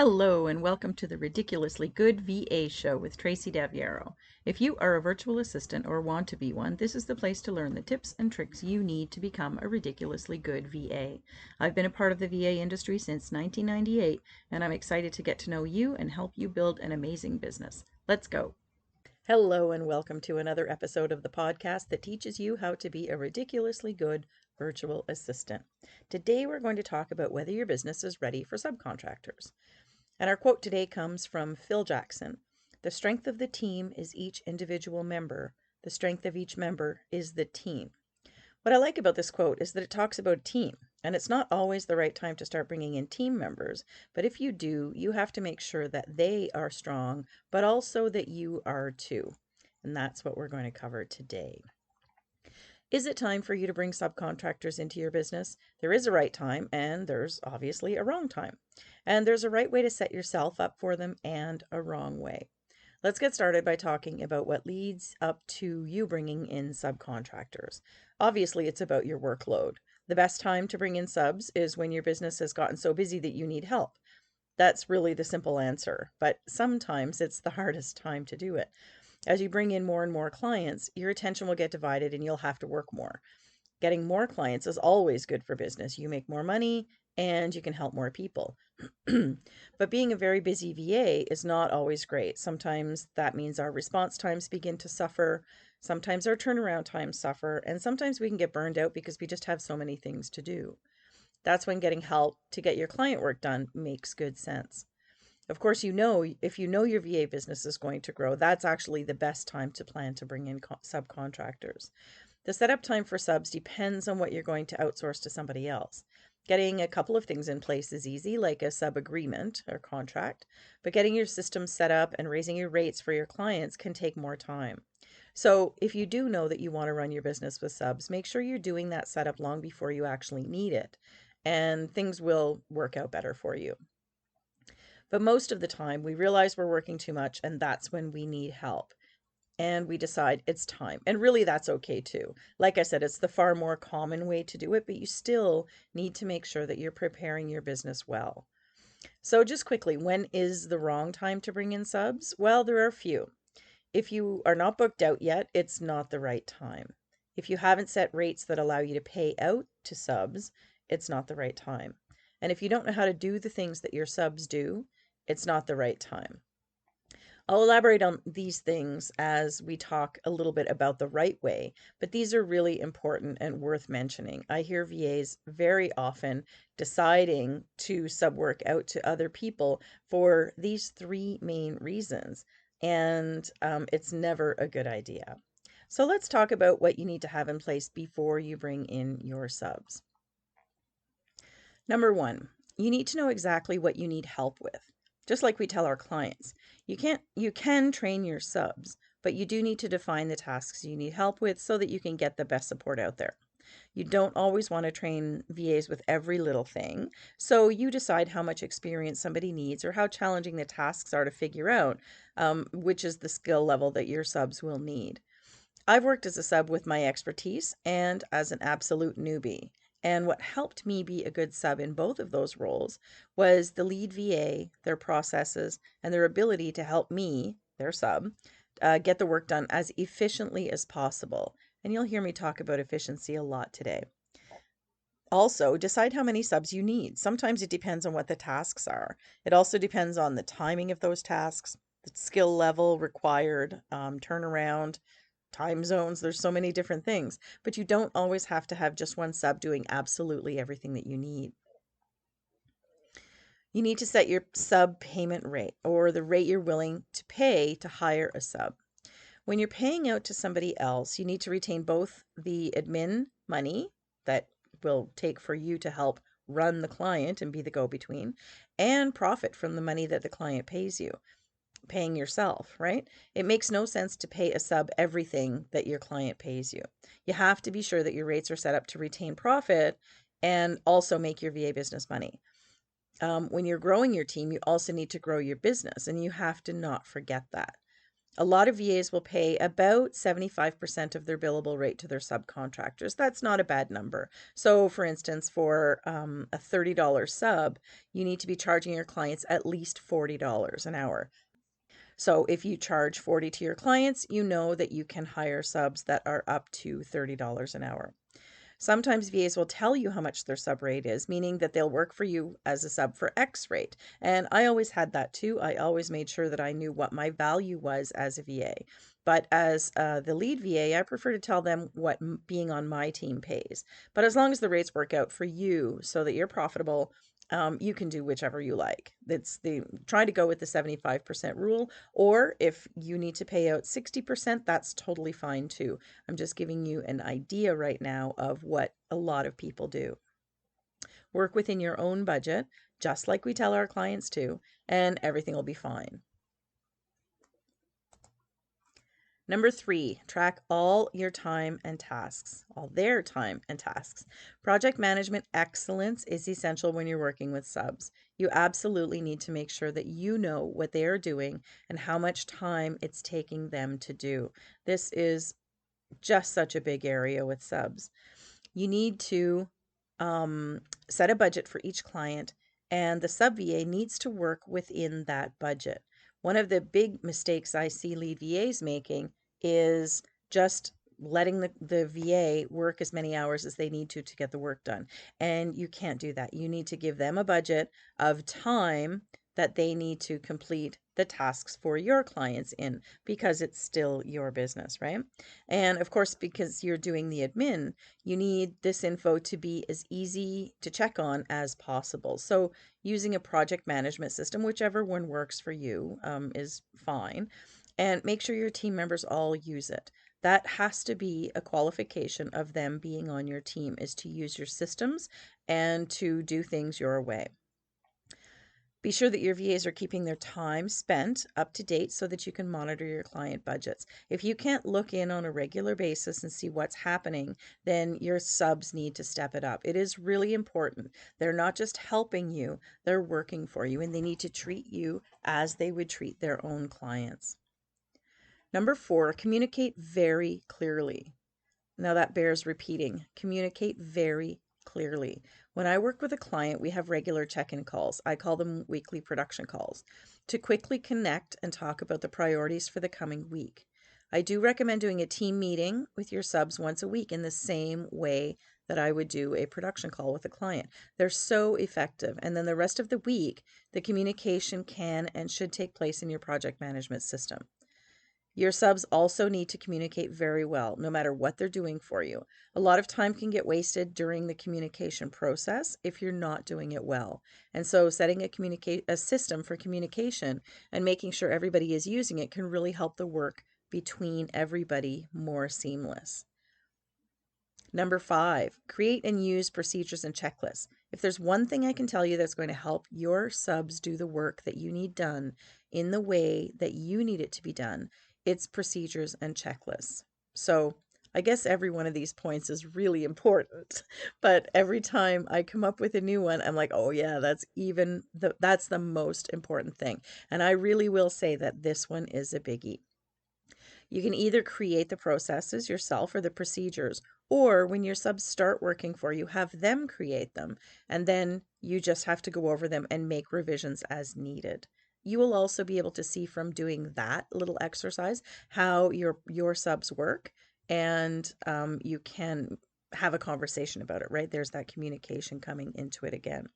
Hello and welcome to the Ridiculously Good VA Show with Tracy Daviero. If you are a virtual assistant or want to be one, this is the place to learn the tips and tricks you need to become a ridiculously good VA. I've been a part of the VA industry since 1998, and I'm excited to get to know you and help you build an amazing business. Let's go. Hello and welcome to another episode of the podcast that teaches you how to be a ridiculously good virtual assistant. Today we're going to talk about whether your business is ready for subcontractors. And our quote today comes from Phil Jackson. The strength of the team is each individual member. The strength of each member is the team. What I like about this quote is that it talks about a team, and it's not always the right time to start bringing in team members. But if you do, you have to make sure that they are strong, but also that you are too. And that's what we're going to cover today. Is it time for you to bring subcontractors into your business? There is a right time, and there's obviously a wrong time. And there's a right way to set yourself up for them and a wrong way. Let's get started by talking about what leads up to you bringing in subcontractors. Obviously, it's about your workload. The best time to bring in subs is when your business has gotten so busy that you need help. That's really the simple answer, but sometimes it's the hardest time to do it. As you bring in more and more clients, your attention will get divided and you'll have to work more. Getting more clients is always good for business. You make more money and you can help more people. But being a very busy VA is not always great. Sometimes that means our response times begin to suffer. Sometimes our turnaround times suffer. And sometimes we can get burned out because we just have so many things to do. That's when getting help to get your client work done makes good sense. Of course, if you know your VA business is going to grow, that's actually the best time to plan to bring in subcontractors. The setup time for subs depends on what you're going to outsource to somebody else. Getting a couple of things in place is easy, like a sub agreement or contract, but getting your system set up and raising your rates for your clients can take more time. So if you do know that you want to run your business with subs, make sure you're doing that setup long before you actually need it, and things will work out better for you. But most of the time, we realize we're working too much, and that's when we need help. And we decide it's time. And really, that's okay too. Like I said, it's the far more common way to do it, but you still need to make sure that you're preparing your business well. So, just quickly, when is the wrong time to bring in subs? Well, there are a few. If you are not booked out yet, it's not the right time. If you haven't set rates that allow you to pay out to subs, it's not the right time. And if you don't know how to do the things that your subs do, it's not the right time. I'll elaborate on these things as we talk a little bit about the right way, but these are really important and worth mentioning. I hear VAs very often deciding to sub work out to other people for these three main reasons, and it's never a good idea. So let's talk about what you need to have in place before you bring in your subs. Number one, you need to know exactly what you need help with. Just like we tell our clients, you can train your subs, but you do need to define the tasks you need help with so that you can get the best support out there. You don't always want to train VAs with every little thing, so you decide how much experience somebody needs or how challenging the tasks are to figure out, which is the skill level that your subs will need. I've worked as a sub with my expertise and as an absolute newbie. And what helped me be a good sub in both of those roles was the lead VA, their processes, and their ability to help me, their sub, get the work done as efficiently as possible. And you'll hear me talk about efficiency a lot today. Also, decide how many subs you need. Sometimes it depends on what the tasks are. It also depends on the timing of those tasks, the skill level required, turnaround, time zones. There's so many different things, but you don't always have to have just one sub doing absolutely everything that you need. You need to set your sub payment rate, or the rate you're willing to pay to hire a sub. When you're paying out to somebody else, you need to retain both the admin money that will take for you to help run the client and be the go-between, and profit from the money that the client pays you. Paying yourself, right? It makes no sense to pay a sub everything that your client pays you. You have to be sure that your rates are set up to retain profit and also make your VA business money. When you're growing your team, you also need to grow your business, and you have to not forget that. A lot of VAs will pay about 75% of their billable rate to their subcontractors. That's not a bad number. So, for instance, for a $30 sub, you need to be charging your clients at least $40 an hour. So, if you charge 40 to your clients, you know that you can hire subs that are up to $30 an hour. Sometimes VAs will tell you how much their sub rate is, meaning that they'll work for you as a sub for X rate. And I always had that too. I always made sure that I knew what my value was as a VA. But as the lead VA, I prefer to tell them what being on my team pays. But as long as the rates work out for you so that you're profitable, you can do whichever you like. It's the try to go with the 75% rule, or if you need to pay out 60%, that's totally fine too. I'm just giving you an idea right now of what a lot of people do. Work within your own budget, just like we tell our clients to, and everything will be fine. Number 3, track all your time and tasks, all their time and tasks. Project management excellence is essential when you're working with subs. You absolutely need to make sure that you know what they are doing and how much time it's taking them to do. This is just such a big area with subs. You need to set a budget for each client, and the sub VA needs to work within that budget. One of the big mistakes I see lead VAs making is just letting the VA work as many hours as they need to get the work done. And you can't do that. You need to give them a budget of time that they need to complete the tasks for your clients in, because it's still your business, right? And of course, because you're doing the admin, you need this info to be as easy to check on as possible. So using a project management system, whichever one works for you, is fine. And make sure your team members all use it. That has to be a qualification of them being on your team, is to use your systems and to do things your way. Be sure that your VAs are keeping their time spent up to date so that you can monitor your client budgets. If you can't look in on a regular basis and see what's happening, then your subs need to step it up. It is really important. They're not just helping you, they're working for you, and they need to treat you as they would treat their own clients. Number 4, communicate very clearly. Now that bears repeating. Communicate very clearly. When I work with a client, we have regular check-in calls. I call them weekly production calls to quickly connect and talk about the priorities for the coming week. I do recommend doing a team meeting with your subs once a week in the same way that I would do a production call with a client. They're so effective. And then the rest of the week, the communication can and should take place in your project management system. Your subs also need to communicate very well, no matter what they're doing for you. A lot of time can get wasted during the communication process if you're not doing it well. And so setting a system for communication and making sure everybody is using it can really help the work between everybody more seamless. Number 5, create and use procedures and checklists. If there's one thing I can tell you that's going to help your subs do the work that you need done in the way that you need it to be done, it's procedures and checklists. So I guess every one of these points is really important, but every time I come up with a new one, I'm like, oh yeah, that's the most important thing. And I really will say that this one is a biggie. You can either create the processes yourself or the procedures, or when your subs start working for you, have them create them, and then you just have to go over them and make revisions as needed. You will also be able to see from doing that little exercise how your subs work, and you can have a conversation about it, right? There's that communication coming into it again.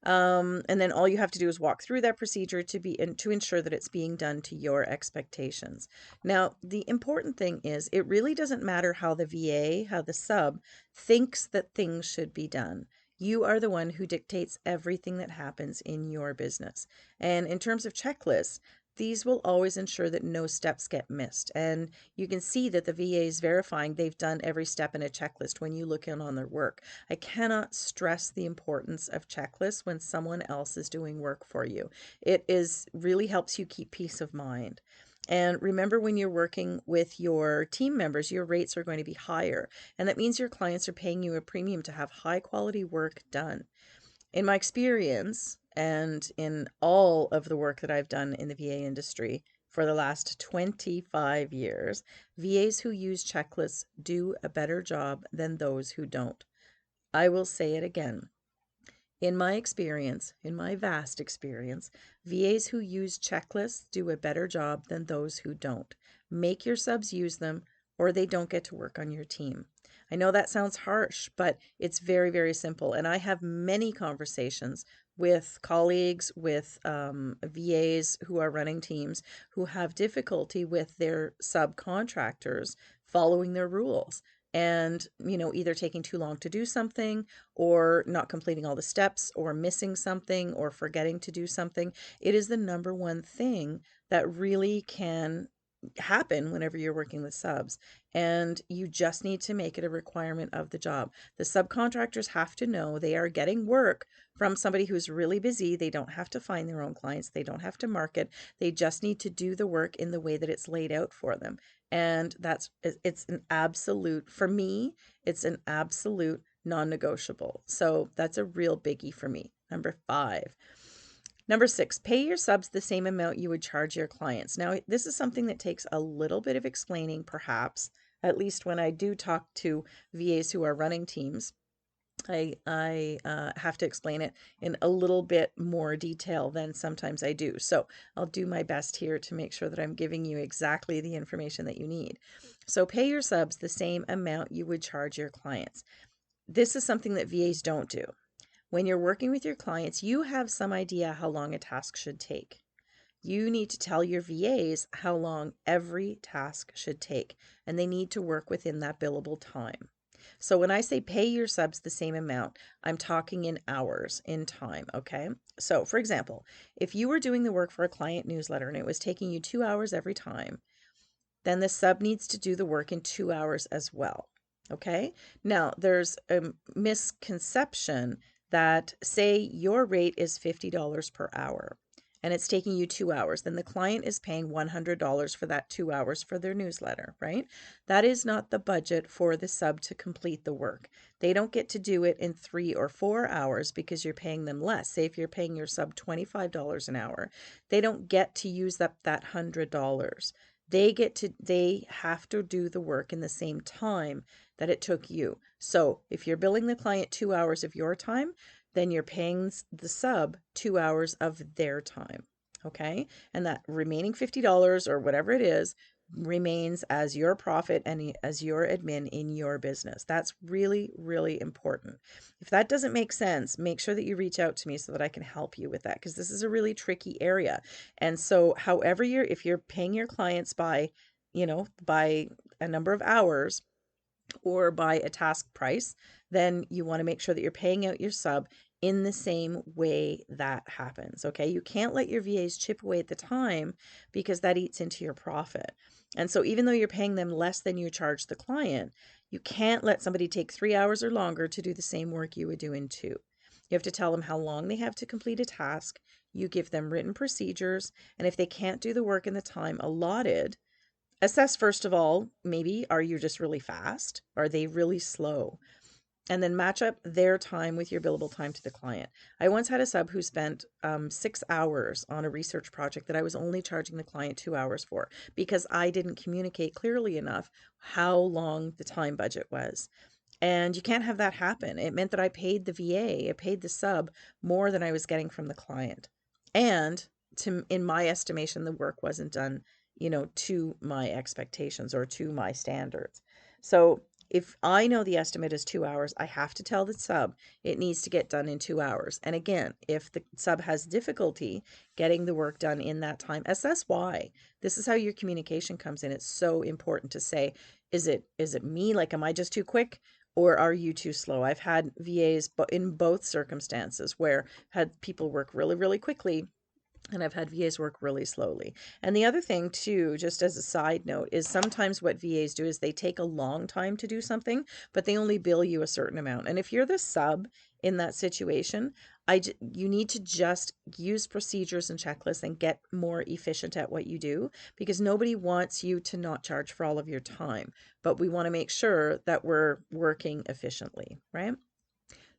And then all you have to do is walk through that procedure to ensure that it's being done to your expectations. Now, the important thing is it really doesn't matter how the sub thinks that things should be done. You are the one who dictates everything that happens in your business. And in terms of checklists, these will always ensure that no steps get missed. And you can see that the VA is verifying they've done every step in a checklist when you look in on their work. I cannot stress the importance of checklists when someone else is doing work for you. It really helps you keep peace of mind. And remember, when you're working with your team members, your rates are going to be higher. And that means your clients are paying you a premium to have high quality work done. In my experience, and in all of the work that I've done in the VA industry, for the last 25 years, VAs who use checklists do a better job than those who don't. I will say it again. In my experience, in my vast experience, VAs who use checklists do a better job than those who don't. Make your subs use them, or they don't get to work on your team. I know that sounds harsh, but it's very, very simple. And I have many conversations with colleagues, with VAs who are running teams who have difficulty with their subcontractors following their rules and, either taking too long to do something or not completing all the steps or missing something or forgetting to do something. It is the number one thing that really can happen whenever you're working with subs, and you just need to make it a requirement of the job. The subcontractors have to know they are getting work from somebody who's really busy. They don't have to find their own clients, they don't have to market, they just need to do the work in the way that it's laid out for them. And it's an absolute, for me, it's an absolute non-negotiable. So that's a real biggie for me. Number 5. Number 6, pay your subs the same amount you would charge your clients. Now, this is something that takes a little bit of explaining, perhaps, at least when I do talk to VAs who are running teams. I have to explain it in a little bit more detail than sometimes I do. So I'll do my best here to make sure that I'm giving you exactly the information that you need. So pay your subs the same amount you would charge your clients. This is something that VAs don't do. When you're working with your clients, you have some idea how long a task should take. You need to tell your VAs how long every task should take, and they need to work within that billable time. So when I say pay your subs the same amount, I'm talking in hours, in time, okay? So for example, if you were doing the work for a client newsletter and it was taking you 2 hours every time, then the sub needs to do the work in 2 hours as well. Okay. Now, there's a misconception that, say your rate is $50 per hour and it's taking you 2 hours, then the client is paying $100 for that 2 hours for their newsletter, right? That is not the budget for the sub to complete the work. They don't get to do it in 3 or 4 hours because you're paying them less. Say if you're paying your sub $25 an hour, they don't get to use up that $100. They have to do the work in the same time that it took you. So if you're billing the client 2 hours of your time, then you're paying the sub 2 hours of their time. Okay. And that remaining $50 or whatever it is remains as your profit and as your admin in your business. That's really, really important. If that doesn't make sense, make sure that you reach out to me so that I can help you with that, because this is a really tricky area. And so however if you're paying your clients by, by a number of hours or by a task price, then you want to make sure that you're paying out your sub in the same way that happens. Okay. You can't let your VAs chip away at the time because that eats into your profit. And so even though you're paying them less than you charge the client, you can't let somebody take 3 hours or longer to do the same work you would do in 2. You have to tell them how long they have to complete a task. You give them written procedures. And if they can't do the work in the time allotted, assess, first of all, maybe, are you just really fast? Are they really slow? And then match up their time with your billable time to the client. I once had a sub who spent 6 hours on a research project that I was only charging the client 2 hours for because I didn't communicate clearly enough how long the time budget was. And you can't have that happen. It meant that I paid the VA, I paid the sub more than I was getting from the client. And in my estimation, the work wasn't done, to my expectations or to my standards. So if I know the estimate is 2 hours, I have to tell the sub it needs to get done in 2 hours. And again, if the sub has difficulty getting the work done in that time, assess why. This is how your communication comes in. It's so important to say, is it me? Like, am I just too quick? Or are you too slow? I've had VAs in both circumstances where had people work really, really quickly, and I've had VAs work really slowly. And the other thing too, just as a side note, is sometimes what VAs do is they take a long time to do something, but they only bill you a certain amount. And if you're the sub in that situation, you need to just use procedures and checklists and get more efficient at what you do, because nobody wants you to not charge for all of your time, but we want to make sure that we're working efficiently, right?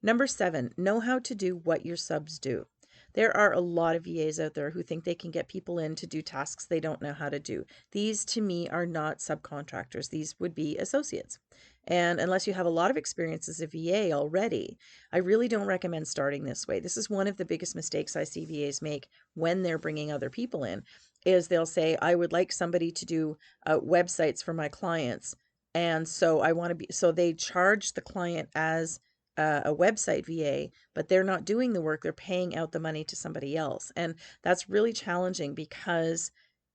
Number 7, know how to do what your subs do. There are a lot of VAs out there who think they can get people in to do tasks they don't know how to do. These, to me, are not subcontractors. These would be associates. And unless you have a lot of experience as a VA already, I really don't recommend starting this way. This is one of the biggest mistakes I see VAs make when they're bringing other people in, is they'll say, I would like somebody to do websites for my clients. And so I want to be, so they charge the client as a website VA, but they're not doing the work. They're paying out the money to somebody else. And that's really challenging because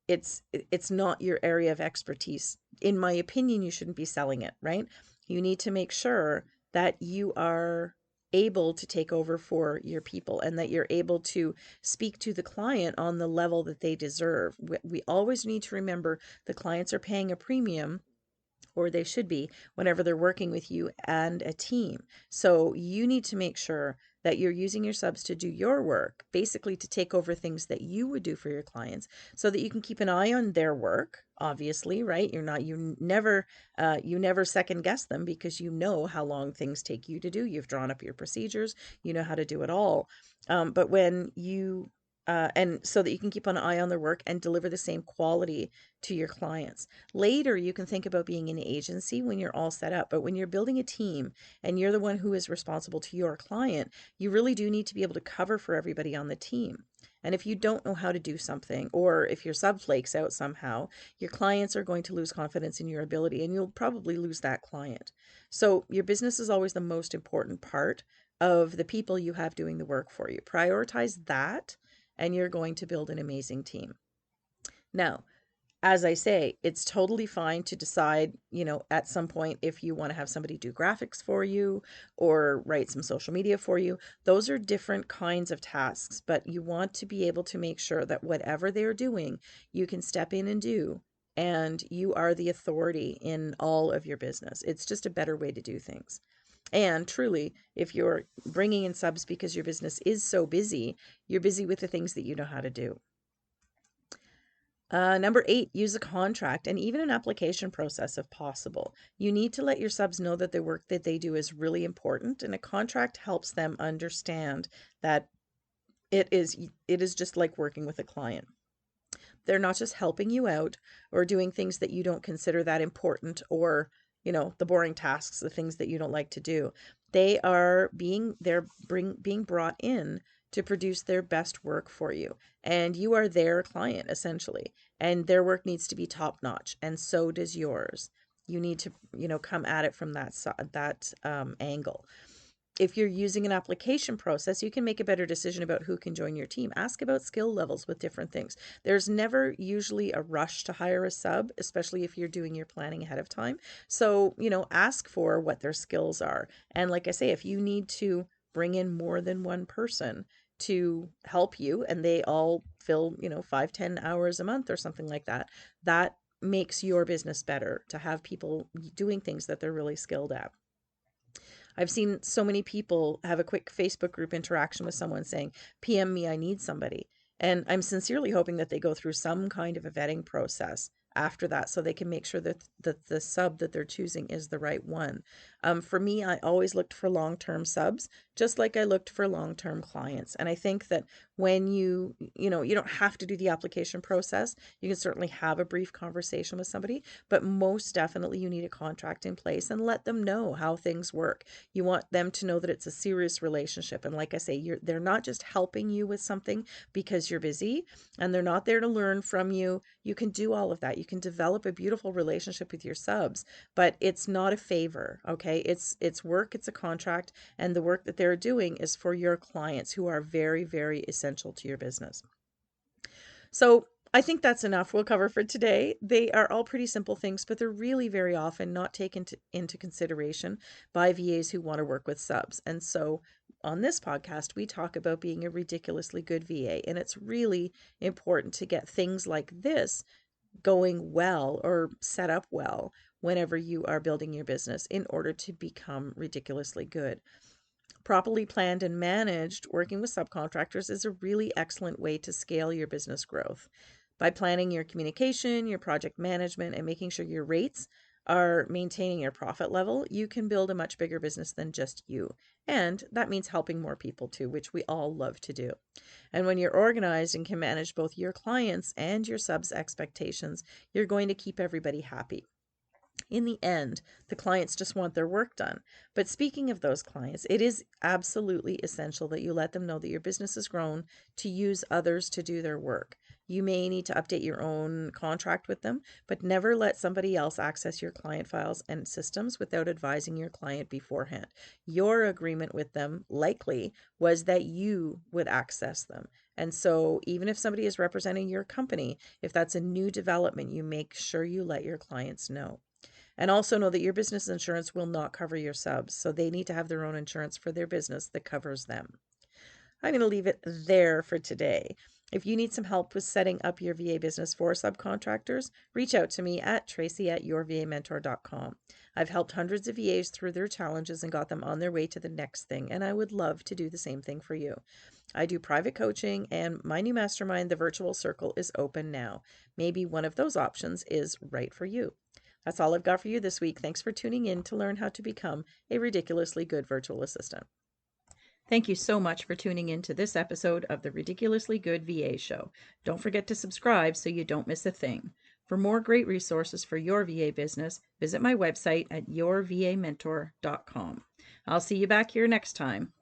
it's not your area of expertise. In my opinion, you shouldn't be selling it, right? You need to make sure that you are able to take over for your people and that you're able to speak to the client on the level that they deserve. We always need to remember the clients are paying a premium, or they should be, whenever they're working with you and a team. So you need to make sure that you're using your subs to do your work, basically to take over things that you would do for your clients, so that you can keep an eye on their work, obviously, right? You never second guess them, because you know how long things take you to do. You've drawn up your procedures, you know how to do it all. But when you and so that you can keep an eye on their work and deliver the same quality to your clients. Later, you can think about being an agency when you're all set up. But when you're building a team and you're the one who is responsible to your client, you really do need to be able to cover for everybody on the team. And if you don't know how to do something, or if your sub flakes out somehow, your clients are going to lose confidence in your ability, and you'll probably lose that client. So your business is always the most important part of the people you have doing the work for you. Prioritize that, and you're going to build an amazing team. Now, as I say, it's totally fine to decide, at some point, if you want to have somebody do graphics for you or write some social media for you. Those are different kinds of tasks, but you want to be able to make sure that whatever they're doing, you can step in and do, and you are the authority in all of your business. It's just a better way to do things. And truly, if you're bringing in subs because your business is so busy, you're busy with the things that you know how to do. Number 8, use a contract and even an application process if possible. You need to let your subs know that the work that they do is really important, and a contract helps them understand that it is just like working with a client. They're not just helping you out or doing things that you don't consider that important, or, the boring tasks, the things that you don't like to do. Being brought in to produce their best work for you. And you are their client, essentially. And their work needs to be top notch. And so does yours. You need to, come at it from that angle. If you're using an application process, you can make a better decision about who can join your team. Ask about skill levels with different things. There's never usually a rush to hire a sub, especially if you're doing your planning ahead of time. So, ask for what their skills are. And like I say, if you need to bring in more than one person to help you and they all fill, 5-10 hours a month or something like that, that makes your business better, to have people doing things that they're really skilled at. I've seen so many people have a quick Facebook group interaction with someone saying, PM me, I need somebody. And I'm sincerely hoping that they go through some kind of a vetting process after that, so they can make sure that the sub that they're choosing is the right one. For me, I always looked for long-term subs, just like I looked for long-term clients. And I think that when you don't have to do the application process. You can certainly have a brief conversation with somebody, but most definitely you need a contract in place and let them know how things work. You want them to know that it's a serious relationship. And like I say, they're not just helping you with something because you're busy, and they're not there to learn from you. You can do all of that. You can develop a beautiful relationship with your subs, but it's not a favor, okay? It's work, it's a contract, and the work that they're doing is for your clients, who are very, very essential to your business. So I think that's enough we'll cover for today. They are all pretty simple things, but they're really very often not taken into consideration by VAs who want to work with subs. And so on this podcast, we talk about being a ridiculously good VA, and it's really important to get things like this going well or set up well whenever you are building your business in order to become ridiculously good. Properly planned and managed, working with subcontractors is a really excellent way to scale your business growth. By planning your communication, your project management, and making sure your rates are maintaining your profit level, you can build a much bigger business than just you. And that means helping more people too, which we all love to do. And when you're organized and can manage both your clients and your subs' expectations, you're going to keep everybody happy. In the end, the clients just want their work done. But speaking of those clients, it is absolutely essential that you let them know that your business has grown to use others to do their work. You may need to update your own contract with them, but never let somebody else access your client files and systems without advising your client beforehand. Your agreement with them likely was that you would access them. And so even if somebody is representing your company, if that's a new development, you make sure you let your clients know. And also know that your business insurance will not cover your subs, so they need to have their own insurance for their business that covers them. I'm going to leave it there for today. If you need some help with setting up your VA business for subcontractors, reach out to me at tracy@yourvamentor.com. I've helped hundreds of VAs through their challenges and got them on their way to the next thing, and I would love to do the same thing for you. I do private coaching, and my new mastermind, the Virtual Circle, is open now. Maybe one of those options is right for you. That's all I've got for you this week. Thanks for tuning in to learn how to become a ridiculously good virtual assistant. Thank you so much for tuning in to this episode of the Ridiculously Good VA Show. Don't forget to subscribe so you don't miss a thing. For more great resources for your VA business, visit my website at yourvamentor.com. I'll see you back here next time.